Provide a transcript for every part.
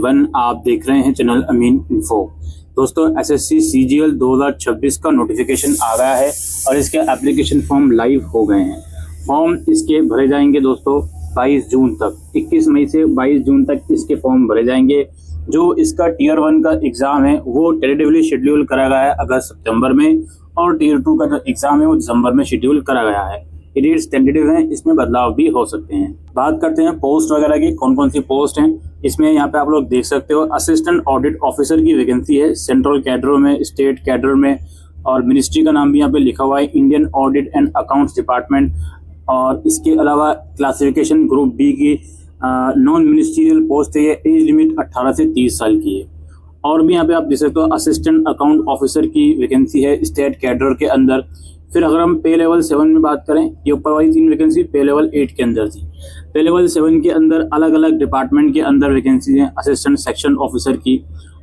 Everyone, आप देख रहे हैं चैनल अमीन इन्फो। दोस्तों, एसएससी सीजीएल 2026 का नोटिफिकेशन आ गया है और इसके एप्लीकेशन फॉर्म लाइव हो गए हैं। फॉर्म इसके भरे जाएंगे दोस्तों 22 जून तक। 21 मई से 22 जून तक इसके फॉर्म भरे जाएंगे। जो इसका टीयर 1 का एग्जाम है वो टेंटेटिवली शेड्यूल करा गया है अगस्त सितंबर में, और टीयर 2 का जो एग्जाम है वो दिसंबर में शेड्यूल करा गया है। ये डेट्स टेंटेटिव हैं, इसमें बदलाव भी हो सकते हैं। बात करते हैं पोस्ट वगैरह की, कौन कौन सी पोस्ट हैं। इसमें यहाँ पे आप लोग देख सकते हो, असिस्टेंट ऑडिट ऑफिसर की वैकेंसी है सेंट्रल कैडर में, स्टेट कैडर में, और मिनिस्ट्री का नाम भी यहाँ पे लिखा हुआ है Indian audit and accounts department. और इसके अलावा क्लासिफिकेशन ग्रुप बी की नॉन मिनिस्ट्रियल पोस्ट है। ये एज लिमिट 18 से 30 साल की है। और भी यहाँ पे आप देख सकते हो असिस्टेंट अकाउंट ऑफिसर की वैकेंसी है स्टेट कैडर के अंदर। फिर अगर हम पे लेवल 7 में बात करें, ये ऊपर वाली 3 वैकेंसी पे लेवल 8 के अंदर थी। पे लेवल 7 के अंदर अलग अलग डिपार्टमेंट के अंदर वैकेंसी हैं, असिस्टेंट सेक्शन ऑफिसर की,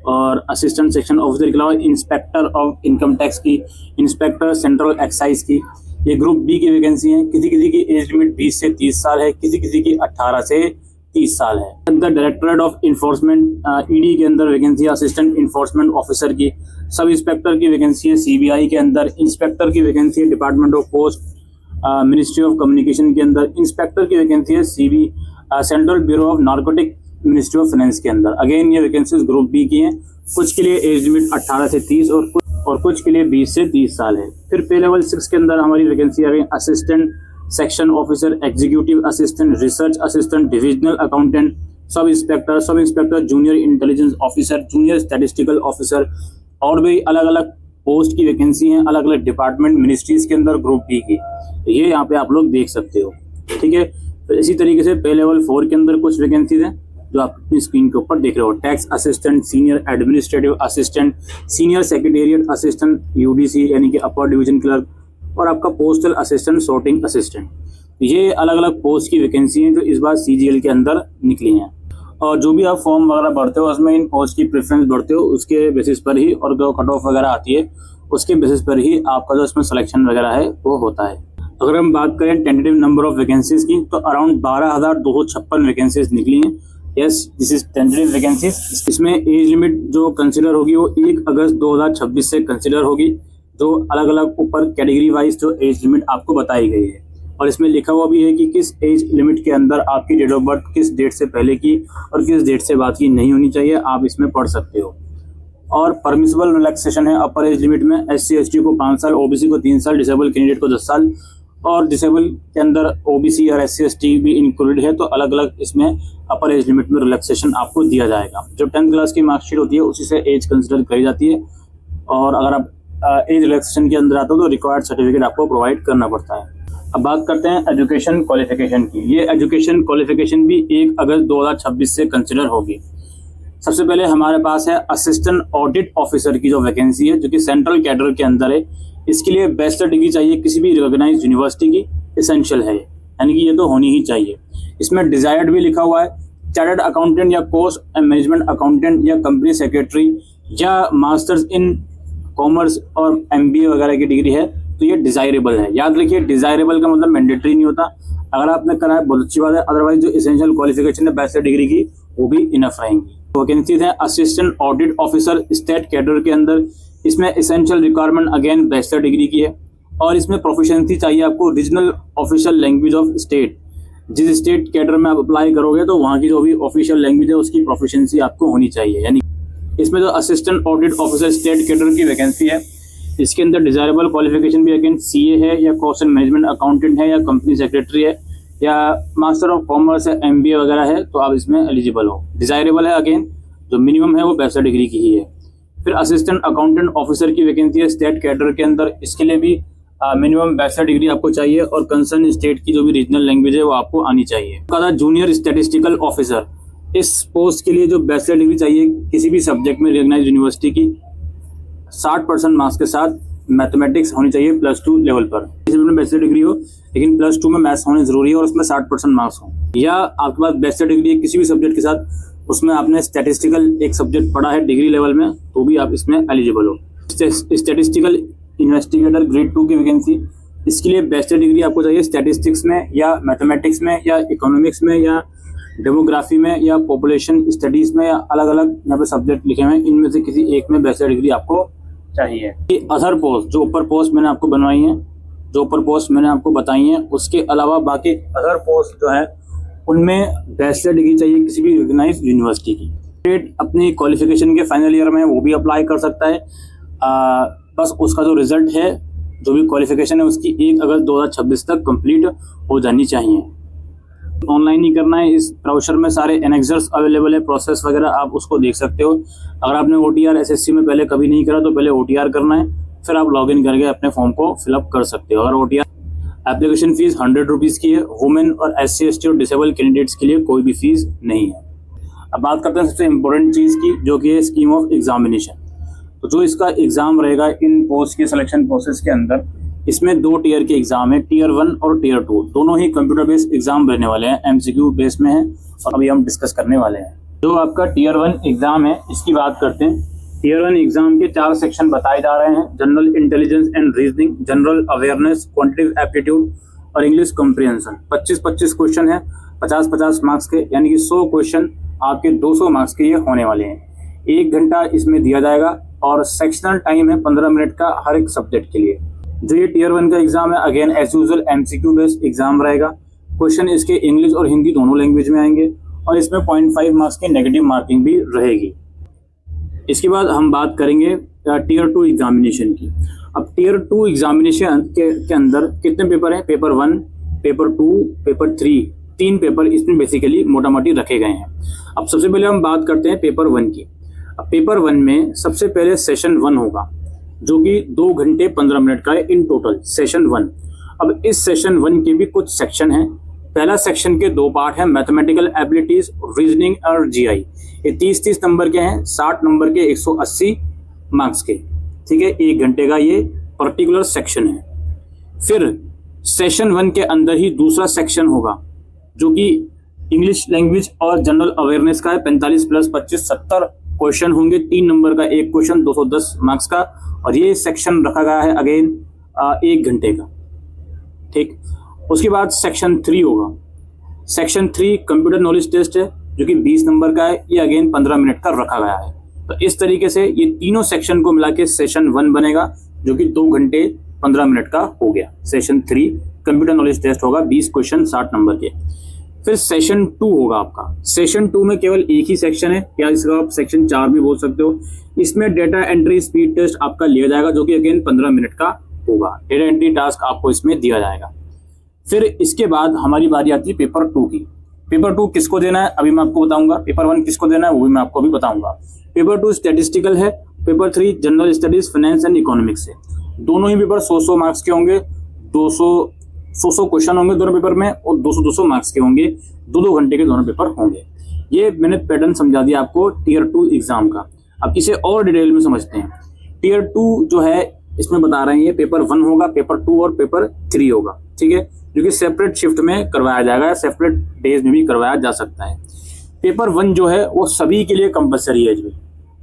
और असिस्टेंट सेक्शन ऑफिसर के अलावा इंस्पेक्टर ऑफ इनकम टैक्स की, इंस्पेक्टर सेंट्रल एक्साइज की। ये ग्रुप बी की वैकेंसी है। किसी किसी की एज लिमिट 20 से 30 साल है, किसी किसी की 18 से 30 साल है। अंदर डायरेक्टरेट ऑफ इन्फोर्समेंट ईडी के अंदर वैकेंसी है असिस्टेंट इन्फोर्समेंट ऑफिसर की। सब इंस्पेक्टर की वैकेंसी है सीबीआई के अंदर। इंस्पेक्टर की वैकेंसी है department of post ministry of communication के अंदर। इंस्पेक्टर की वैकेंसी है central bureau of narcotic ministry of finance के अंदर। अगेन ये वैकेंसीज ग्रुप बी की हैं। कुछ के लिए एज लिमिट 18 से 30 और कुछ के लिए 20 से 30 साल है। फिर पे लेवल 6 के अंदर हमारी वैकेंसी आ गई assistant section officer, executive assistant, research assistant, divisional accountant, sub inspector, junior intelligence officer, junior statistical officer, और भी अलग अलग पोस्ट की वैकेंसी हैं अलग अलग डिपार्टमेंट मिनिस्ट्रीज के अंदर ग्रुप बी की। ये यहाँ पे आप लोग देख सकते हो, ठीक है। तो इसी तरीके से पे लेवल 4 के अंदर कुछ वैकेंसीज हैं जो आप अपनी स्क्रीन के ऊपर देख रहे हो। Tax assistant, senior administrative assistant, senior secretariat assistant, UDC यानी कि अपर डिवीजन क्लर्क, और आपका पोस्टल असिस्टेंट, सॉर्टिंग असिस्टेंट। ये अलग अलग पोस्ट की वैकेंसी हैं जो इस बार सीजीएल के अंदर निकली हैं। और जो भी आप फॉर्म वगैरह भरते हो उसमें इन पोस्ट की प्रेफरेंस भरते हो उसके बेसिस पर ही, और जो कट ऑफ वगैरह आती है उसके बेसिस पर ही आपका जो इसमें सिलेक्शन वगैरह है वो होता है। अगर हम बात करें टेंटेटिव नंबर ऑफ वैकेंसीज की, तो अराउंड 12,256 वैकेंसीज निकली हैं। Yes, this is tentative vacancies. इसमें एज लिमिट जो कंसिडर होगी वो 1 अगस्त 2026 से कंसिडर होगी। जो अलग अलग ऊपर कैटेगरी वाइज जो एज लिमिट आपको बताई गई है, और इसमें लिखा हुआ भी है कि किस एज लिमिट के अंदर आपकी डेट ऑफ बर्थ किस डेट से पहले की और किस डेट से बाद की नहीं होनी चाहिए, आप इसमें पढ़ सकते हो। और परमिसिबल रिलैक्सेशन है अपर एज लिमिट में। SC ST को 5 साल, OBC को 3 साल, डिसेबल कैंडिडेट को 10 साल, और डिसेबल के अंदर OBC और SC ST भी इंक्लूडेड है। तो अलग अलग इसमें अपर एज लिमिट में रिलैक्सेशन आपको दिया जाएगा। जो 10th क्लास की मार्कशीट होती है उसी से एज कंसिडर करी जाती है, और अगर आप एज रिलैक्सेशन के अंदर आते हो तो रिक्वायर्ड सर्टिफिकेट आपको प्रोवाइड करना पड़ता है। अब बात करते हैं एजुकेशन क्वालिफिकेशन की। ये एजुकेशन क्वालिफिकेशन भी 1 अगस्त 2026 से कंसिडर होगी। सबसे पहले हमारे पास है असिस्टेंट ऑडिट ऑफिसर की जो वैकेंसी है, जो कि सेंट्रल कैडर के अंदर है। इसके लिए बैचलर डिग्री चाहिए किसी भी रिकॉग्नाइज्ड यूनिवर्सिटी की, एसेंशियल है, यानी कि ये तो होनी ही चाहिए। इसमें डिजायर्ड भी लिखा हुआ है। चार्टर्ड अकाउंटेंट या कोर्स मैनेजमेंट अकाउंटेंट या कंपनी सेक्रेटरी या मास्टर्स इन कॉमर्स और MBA वगैरह की डिग्री है तो ये डिजायरेबल है। याद रखिए, डिजायरेबल का मतलब मैंडेटरी नहीं होता। अगर आपने करा है बहुत अच्छी बात है, अदरवाइज जो एसेंशियल क्वालिफिकेशन है बैचलर डिग्री की वो भी इनफ रहेंगी। वैकेंसीज है assistant audit officer state cadre के अंदर। इसमें essential requirement again bachelor degree की है, और इसमें प्रोफिशिएंसी चाहिए आपको regional official language of state. जिस स्टेट कैडर में आप अप्लाई करोगे तो वहाँ की जो भी ऑफिशियल लैंग्वेज है उसकी प्रोफिशिएंसी आपको होनी चाहिए। यानी इसमें जो assistant audit officer state cadre की वैकेंसी है, इसके अंदर डिजायरेबल क्वालिफिकेशन भी अगेन CA है, या कोर्स एंड मैनेजमेंट अकाउंटेंट है, या कंपनी सेक्रेटरी है, या मास्टर ऑफ कॉमर्स है, MBA वगैरह है, तो आप इसमें एलिजिबल हो। डिजायरेबल है अगेन, जो मिनिमम है वो बैचलर डिग्री की ही है। फिर असिस्टेंट अकाउंटेंट ऑफिसर की वैकेंसी है स्टेट कैडर के अंदर। इसके लिए भी मिनिमम बैचलर डिग्री आपको चाहिए, और कंसर्न स्टेट की जो भी रीजनल लैंग्वेज है वो आपको आनी चाहिए। जूनियर स्टैटिस्टिकल ऑफिसर, इस पोस्ट के लिए जो बैचलर डिग्री चाहिए किसी भी सब्जेक्ट में रिकॉग्नाइज्ड यूनिवर्सिटी की, 60% मार्क्स के साथ मैथमेटिक्स होनी चाहिए +2 लेवल पर। किसी में बैचलर डिग्री हो लेकिन +2 में मैथ्स होने जरूरी है, और उसमें 60% मार्क्स हो। या आपके पास बैचलर डिग्री है किसी भी सब्जेक्ट के साथ, उसमें आपने स्टैटिस्टिकल एक सब्जेक्ट पढ़ा है डिग्री लेवल में, तो भी आप इसमें एलिजिबल हो। स्टैटिस्टिकल इन्वेस्टिगेटर ग्रेड 2 की वैकेंसी, इसके लिए बैचलर डिग्री आपको चाहिए स्टैटिस्टिक्स में, या मैथमेटिक्स में, या इकोनॉमिक्स में, या डेमोग्राफी में या पॉपुलेशन स्टडीज में या अलग अलग यहाँ पे सब्जेक्ट लिखे हुए हैं, इनमें से किसी एक में बैचलर डिग्री आपको चाहिए। ये अदर पोस्ट, जो ऊपर पोस्ट मैंने आपको बनवाई है, जो ऊपर पोस्ट मैंने आपको बताई हैं, उसके अलावा बाकी अदर पोस्ट जो है उनमें बैचलर डिग्री चाहिए किसी भी रिकॉग्नाइज्ड यूनिवर्सिटी की। स्टूडेंट अपनी क्वालिफिकेशन के फाइनल ईयर में वो भी अप्लाई कर सकता है। बस उसका जो रिजल्ट है, जो भी क्वालिफिकेशन है उसकी 1 अगस्त 2026 तक कंप्लीट हो जानी चाहिए। ऑनलाइन ही करना है। इस ब्राउचर में सारे एनेक्सर्स अवेलेबल है, प्रोसेस वगैरह आप उसको देख सकते हो। अगर आपने OTR SSC में पहले कभी नहीं करा तो पहले OTR करना है, फिर आप लॉगिन करके अपने फॉर्म को फिलअप कर सकते हो। और OTR एप्लीकेशन फीस 100 रुपीज़ की है। वुमेन और SC ST और डिसेबल कैंडिडेट्स के लिए कोई भी फीस नहीं है। अब बात करते हैं सबसे इम्पोर्टेंट चीज़ की, जो कि है स्कीम ऑफ एग्जामिनेशन। तो जो इसका एग्ज़ाम रहेगा इन पोस्ट के सिलेक्शन प्रोसेस के अंदर, इसमें 2 टीयर के एग्ज़ाम है, टीयर 1 और टीयर 2। दोनों ही कंप्यूटर बेस्ड एग्ज़ाम रहने वाले हैं, MCQ बेस में है और अभी हम डिस्कस करने वाले हैं। जो आपका टीयर 1 एग्ज़ाम है इसकी बात करते हैं। टीयर 1 एग्ज़ाम के 4 सेक्शन बताए जा रहे हैं: general intelligence and reasoning, general awareness, quantitative aptitude और इंग्लिश कॉम्प्रिहेंशन। 25-25 क्वेश्चन है, 50-50 मार्क्स के, यानी कि 100 क्वेश्चन आपके 200 मार्क्स के ये होने वाले हैं। 1 घंटा इसमें दिया जाएगा और सेक्शनल टाइम है 15 मिनट का हर एक सब्जेक्ट के लिए। जो ये टीयर 1 का एग्जाम है, again as usual MCQ based exam रहेगा। क्वेश्चन इसके इंग्लिश और हिंदी दोनों लैंग्वेज में आएंगे और इसमें 0.5 मार्क्स की नेगेटिव मार्किंग भी रहेगी। इसके बाद हम बात करेंगे टीयर 2 एग्जामिनेशन की। अब टीयर 2 एग्जामिनेशन के अंदर कितने पेपर हैं? पेपर 1, पेपर 2, पेपर 3, 3 पेपर इसमें बेसिकली मोटा मोटी रखे गए हैं। अब सबसे पहले हम बात करते हैं पेपर 1 की। अब पेपर 1 में सबसे पहले सेशन 1 होगा, जो कि 2 घंटे 15 मिनट का है इन टोटल, सेशन 1। अब इस सेशन 1 के भी कुछ सेक्शन हैं। पहला सेक्शन के 2 पार्ट हैं, मैथमेटिकल एबिलिटीज, रीजनिंग और GI। ये 30-30 नंबर के हैं, 60 नंबर के, 180 मार्क्स के। ठीक है, 1 घंटे का ये पर्टिकुलर सेक्शन है। फिर सेशन 1 के अंदर ही दूसरा सेक्शन होगा, जो कि इंग्लिश लैंग्वेज और जनरल अवेयरनेस का है। 45 + 25 70 क्वेश्चन होंगे, 3 नंबर का एक क्वेश्चन, 210 मार्क्स का। और ये सेक्शन रखा गया है अगेन 1 घंटे का। ठीक, उसके बाद सेक्शन 3 होगा। सेक्शन 3 कंप्यूटर नॉलेज टेस्ट है, जो कि 20 नंबर का है। ये अगेन 15 मिनट का रखा गया है। तो इस तरीके से ये तीनों सेक्शन को मिला के सेशन 1 बनेगा, जो कि 2 घंटे 15 मिनट का हो गया। सेशन 3 कंप्यूटर नॉलेज टेस्ट होगा, 20 क्वेश्चन 60 नंबर के। फिर सेशन 2 होगा आपका। सेशन 2 में केवल एक ही सेक्शन है, या इसका आप सेक्शन 4 भी बोल सकते हो। इसमें डेटा एंट्री स्पीड टेस्ट आपका लिया जाएगा, जो कि अगेन 15 मिनट का होगा। डेटा एंट्री टास्क आपको इसमें दिया जाएगा। फिर इसके बाद हमारी बारी आती है पेपर 2 की। पेपर 2 किसको देना है अभी मैं आपको बताऊंगा। पेपर 1 किसको देना है वो भी मैं आपको अभी बताऊंगा। पेपर 2 स्टैटिस्टिकल है। Paper 3 general studies, finance and economics है। दोनों ही पेपर 100-100 मार्क्स के होंगे। 200 क्वेश्चन होंगे दोनों पेपर में और 200-200 मार्क्स के होंगे। 2-2 घंटे के दोनों पेपर होंगे। ये मैंने पैटर्न समझा दिया आपको टीयर 2 एग्जाम का। अब इसे और डिटेल में समझते हैं। टीयर 2 जो है इसमें बता रहे हैं, ये पेपर 1 होगा, पेपर 2 और पेपर 3 होगा। ठीक है, जो कि सेपरेट शिफ्ट में करवाया जाएगा, सेपरेट डेज में भी करवाया जा सकता है। पेपर 1 जो है वो सभी के लिए कंपलसरी है।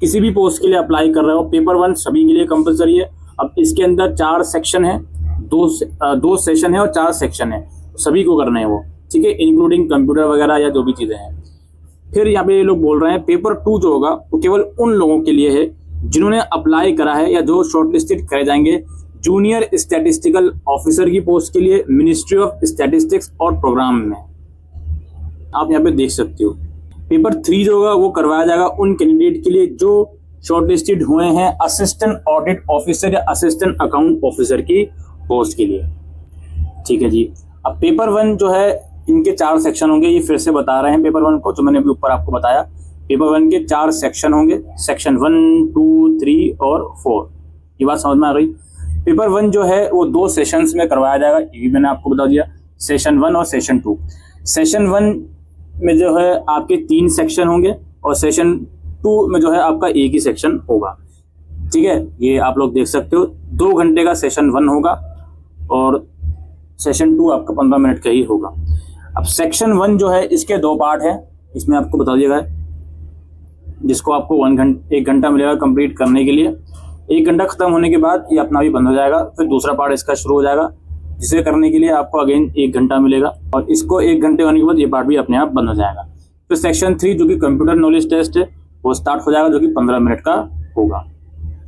किसी भी पोस्ट के लिए अप्लाई कर रहे हो, पेपर 1 सभी के लिए कंपलसरी है। अब इसके अंदर 4 सेक्शन है, 2 सेशन है और 4 सेक्शन है, सभी को करना है वो। ठीक है, इंक्लूडिंग कंप्यूटर वगैरह या जो भी चीजें हैं। फिर यहाँ पे ये लोग बोल रहे हैं पेपर 2 जो होगा वो केवल उन लोगों के लिए है जिन्होंने अप्लाई करा है या जो शॉर्टलिस्टेड करे जाएंगे जूनियर स्टैटिस्टिकल ऑफिसर की पोस्ट के लिए, मिनिस्ट्री ऑफ स्टैटिस्टिक्स और प्रोग्राम में। आप यहाँ पे देख सकते हो। पेपर 3 जो होगा वो करवाया जाएगा उन कैंडिडेट के लिए जो शॉर्टलिस्टेड हुए हैं असिस्टेंट ऑडिट ऑफिसर या असिस्टेंट अकाउंट ऑफिसर की पोस्ट के लिए। ठीक है जी। अब पेपर 1 जो है इनके 4 सेक्शन होंगे। ये फिर से बता रहे हैं पेपर 1 को, जो मैंने अभी ऊपर आपको बताया। पेपर 1 के 4 सेक्शन होंगे, सेक्शन 1, 2, 3 और 4। ये बात समझ में आ गई। पेपर 1 जो है वो 2 सेशंस में करवाया जाएगा, ये भी मैंने आपको बता दिया, सेशन 1 और सेशन 2। सेशन 1 में जो है आपके 3 सेक्शन होंगे और सेशन 2 में जो है आपका एक ही सेक्शन होगा। ठीक है, ये आप लोग देख सकते हो। 2 घंटे का सेशन 1 होगा और सेशन 2 आपका 15 मिनट का ही होगा। अब सेक्शन 1 जो है इसके 2 पार्ट है, इसमें आपको बता दिया गया, जिसको आपको 1 घंटा मिलेगा कंप्लीट करने के लिए। 1 घंटा खत्म होने के बाद ये अपना भी बंद हो जाएगा, फिर दूसरा पार्ट इसका शुरू हो जाएगा, जिसे करने के लिए आपको अगेन 1 घंटा मिलेगा और इसको 1 घंटे होने के बाद ये पार्ट भी अपने आप बंद हो जाएगा। फिर सेक्शन 3 जो कि कंप्यूटर नॉलेज टेस्ट है वो स्टार्ट हो जाएगा, जो कि 15 मिनट का होगा।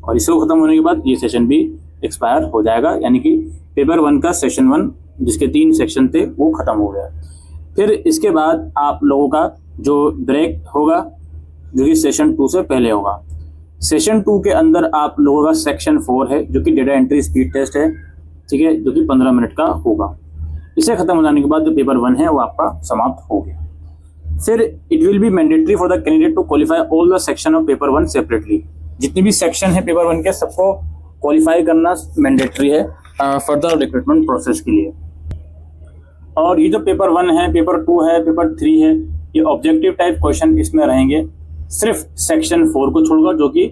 और इसको खत्म होने के बाद ये सेशन भी एक्सपायर हो जाएगा, यानी कि पेपर 1 का सेशन 1 जिसके 3 सेक्शन थे वो खत्म हो गया। फिर इसके बाद आप लोगों का जो ब्रेक होगा जो कि सेशन 2 से पहले होगा। सेशन 2 के अंदर आप लोगों का सेक्शन 4 है जो कि डेटा एंट्री स्पीड टेस्ट है, ठीक है, जो कि 15 मिनट का होगा। इसे खत्म हो जाने के बाद जो पेपर 1 है वो आपका समाप्त हो गया। फिर it will be mandatory for the candidate to qualify all the section of paper 1 separately. जितनी भी सेक्शन है पेपर 1 के सबको क्वालिफाई करना मैंडेटरी है फर्दर रिक्रूटमेंट प्रोसेस के लिए। और ये जो पेपर 1 है, पेपर 2 है, पेपर 3 है, ये ऑब्जेक्टिव टाइप क्वेश्चन इसमें रहेंगे, सिर्फ सेक्शन 4 को छोड़कर जो कि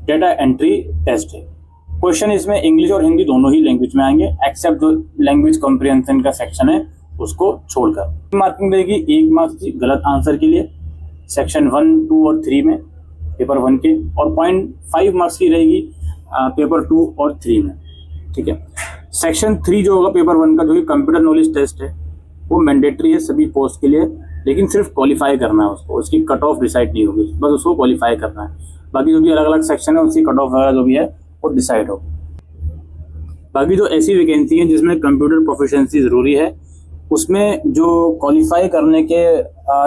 डेटा एंट्री टेस्ट है। क्वेश्चन इसमें इंग्लिश और हिंदी दोनों ही लैंग्वेज में आएंगे, एक्सेप्ट जो लैंग्वेज कॉम्प्रिहेंशन का सेक्शन है उसको छोड़कर। मार्किंग रहेगी 1 मार्क्स की गलत आंसर के लिए सेक्शन 1, 2 और 3 में पेपर 1 के, और 0.5 मार्क्स की रहेगी पेपर 2 और 3 में, ठीक है। सेक्शन 3 जो होगा पेपर 1 का जो कि कंप्यूटर नॉलेज टेस्ट है वो मैंडेटरी है सभी पोस्ट के लिए, लेकिन सिर्फ क्वालिफाई करना है उसको, उसकी कट ऑफ डिसाइड नहीं होगी, बस उसको क्वालिफाई करना है। बाकी जो भी अलग अलग सेक्शन है उसकी कट ऑफ वगैरह जो भी है वो डिसाइड हो। बाकी जो ऐसी वैकेंसी है जिसमें कंप्यूटर प्रोफिशिएंसी ज़रूरी है उसमें जो क्वालिफाई करने के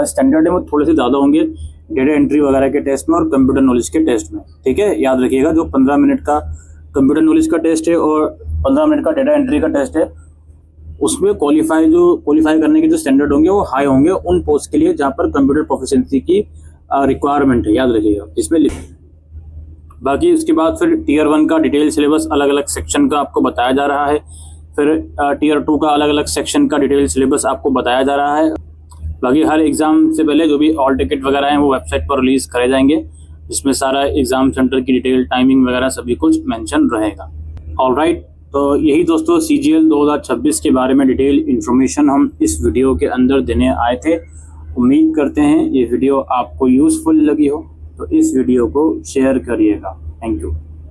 स्टैंडर्ड है वो थोड़े से ज़्यादा होंगे डेटा एंट्री वगैरह के टेस्ट में और कंप्यूटर नॉलेज के टेस्ट में, ठीक है। याद रखिएगा जो 15 मिनट का कंप्यूटर नॉलेज का टेस्ट है और 15 मिनट का डेटा एंट्री का टेस्ट है उसमें क्वालिफाई करने के जो स्टैंडर्ड होंगे वो हाई होंगे उन पोस्ट के लिए जहाँ पर कंप्यूटर प्रोफिशिएंसी की रिक्वायरमेंट है, याद रखिएगा इसमें लिख। बाकी उसके बाद फिर टीयर 1 का डिटेल सिलेबस अलग अलग सेक्शन का आपको बताया जा रहा है, फिर टीयर 2 का अलग अलग सेक्शन का डिटेल सिलेबस आपको बताया जा रहा है। बाकी हर एग्जाम से पहले जो भी ऑल टिकट वगैरह हैं वो वेबसाइट पर रिलीज करे जाएंगे, जिसमें सारा एग्जाम सेंटर की डिटेल, टाइमिंग वगैरह सभी कुछ मेंशन रहेगा। ऑलराइट, तो यही दोस्तों CGL 2026 के बारे में डिटेल इन्फॉर्मेशन हम इस वीडियो के अंदर देने आए थे। उम्मीद करते हैं ये वीडियो आपको यूज़फुल लगी हो, तो इस वीडियो को शेयर करिएगा। Thank you.